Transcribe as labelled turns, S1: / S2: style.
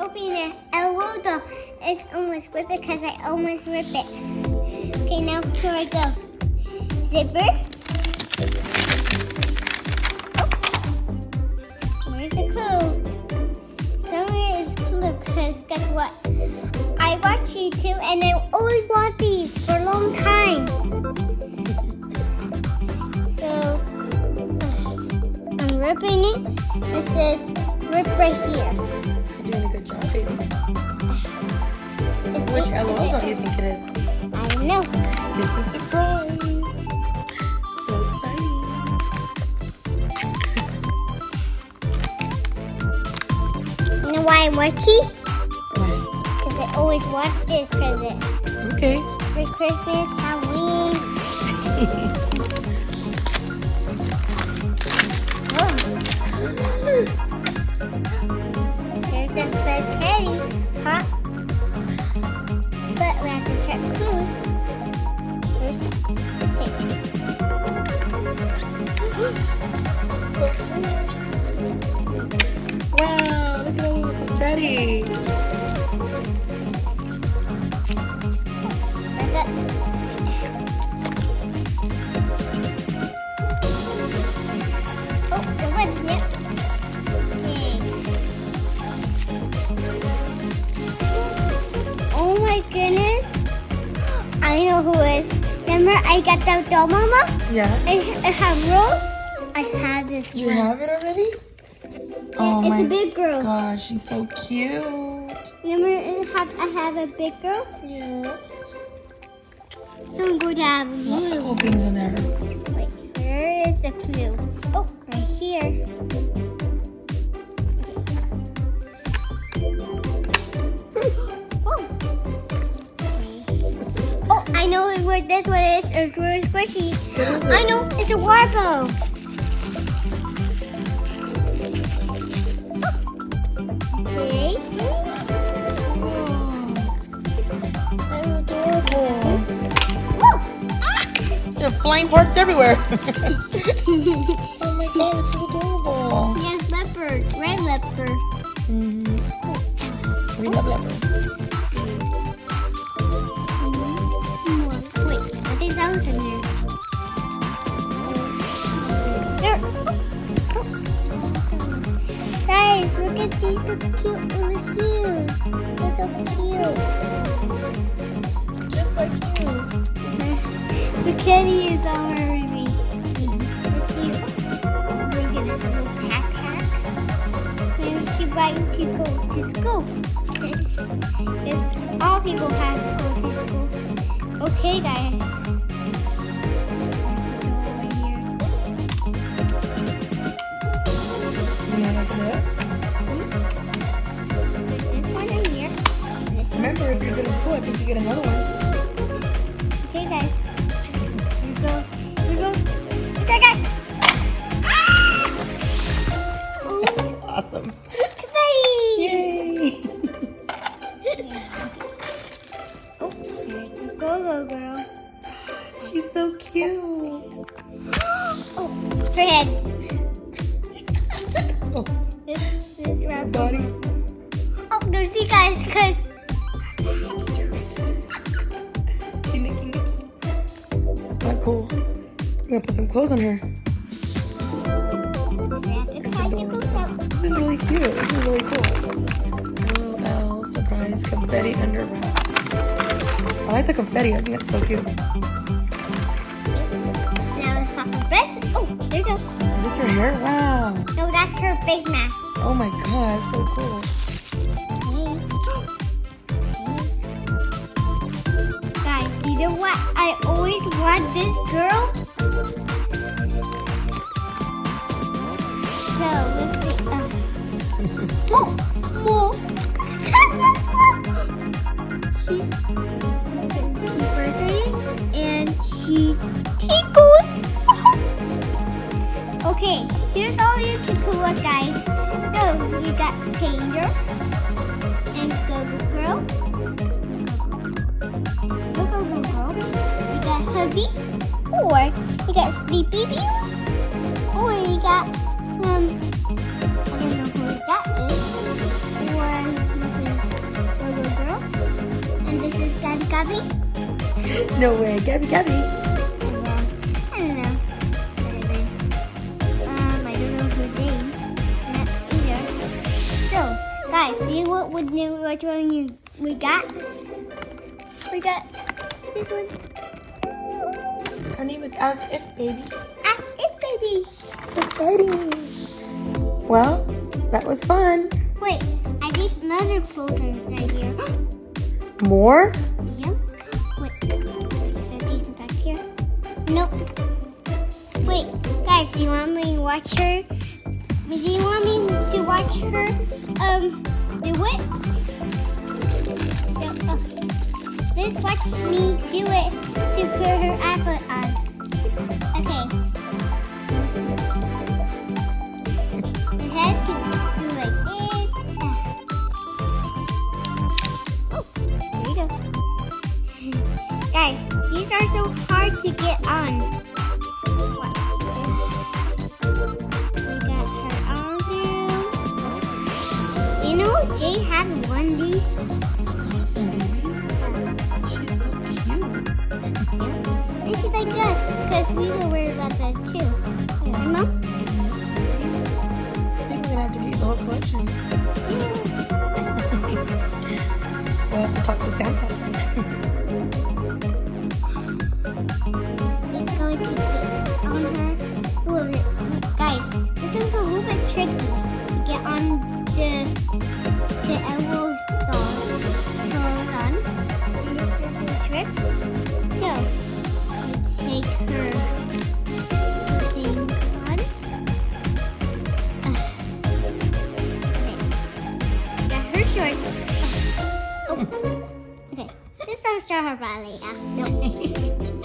S1: open it. LOL doll. It's almost ripped because I almost ripped it. Okay, now here I go. Zipper. Oh. Where's the clue? Somewhere is clue because guess what? I watch YouTube and I always want these for a long time. So I'm ripping it. It says rip right here.
S2: You're doing a good job, baby. Which LOL don't you think it is?
S1: I don't know.
S2: It's a surprise. So exciting.
S1: You know why I'm watching?
S2: Why?
S1: Because I always want this present.
S2: Okay.
S1: For Christmas, Halloween. There's the spaghetti, huh? But we have to check clues. First,
S2: Wow, look at all the confetti.
S1: Oh, the one, yeah. Okay. Oh my goodness. I know who is. Remember I got the doll mama?
S2: Yeah.
S1: I have Rose. I have this
S2: You
S1: one.
S2: have it already? Oh
S1: It's
S2: my
S1: a big girl.
S2: gosh, she's so cute.
S1: Remember I have a big girl?
S2: Yes.
S1: So I'm going to have
S2: Lots of
S1: blue.
S2: cool things in there.
S1: Wait, where is the clue? Oh, right here. Oh, I know what this one is. It's really squishy. I know, it's a Warbo. Okay.
S2: That's adorable.
S1: Woo!
S2: There are flying parts everywhere. Oh my god, it's so adorable.
S1: Yes, leopard. Red leopard.
S2: We love leopards.
S1: Wait, I think that was in there. There. Guys, look at these cute little shoes. They're so cute.
S2: Just like you.
S1: The kitty is already. Let's see. We're gonna this little backpack. Maybe she might to go to school. Because all people have to go to school. Okay, guys.
S2: You wanna open it up?
S1: There's this one right here. This one.
S2: Remember, if you're good at school, I think you get another one.
S1: Okay, guys. Here we go. Here we go. Okay, guys. Ah! Oh,
S2: Awesome.
S1: confetti!
S2: Yay!
S1: Oh, there's the go-go girl.
S2: She's so cute.
S1: Oh, her head.
S2: Oh,
S1: This round
S2: body.
S1: Oh, no, see, guys, because
S2: She Nicky Nicky. That's not cool. I'm gonna put some clothes on her. This is really cute. This is really cool. LOL surprise confetti under wraps. I like the confetti. I think that's so cute.
S1: Now let's pop her breath. Oh, there you go.
S2: Is this her hair? Wow.
S1: No, that's her face mask.
S2: Oh my god, that's so cool.
S1: Guys, you know what? I always want this girl. So let's see. Oh, oh. She's bursary and she tickles. Okay, here's all you can collect, guys. So we got Painter and Go-Go Girl. Go-Go Girl. We got Hubby. Or we got Sleepy Beauty. Or we got I don't know who that is. Or Gabby?
S2: No way, Gabby.
S1: I don't know. I don't know her name. Not either. So, guys, see what one we got? We got this one.
S2: Her name is As If Baby.
S1: As If Baby.
S2: Exciting. Well, that was fun.
S1: Wait, I need another posters right here.
S2: More?
S1: Yep. Wait, is there these back here? Nope. Wait, guys, do you want me to watch her? Do you want me to watch her do it? So, let's watch me do it to put her iPod on. Okay. The head can do like this. Oh, there you go. Guys, these are so hard to get on. We got her arm there. You know, Jay had one of these. And she's like us, because we were worried about that too. You know?
S2: I think we're gonna have to get the whole collection. We'll have to talk to Santa.
S1: It's going to get on her. Ooh, guys, this is a little bit tricky to get on the elbow doll. Hold on. See if this will strip. So, let's take her thing on. Okay. Got her shorts. Oh. Okay. This don't show her body. Nope.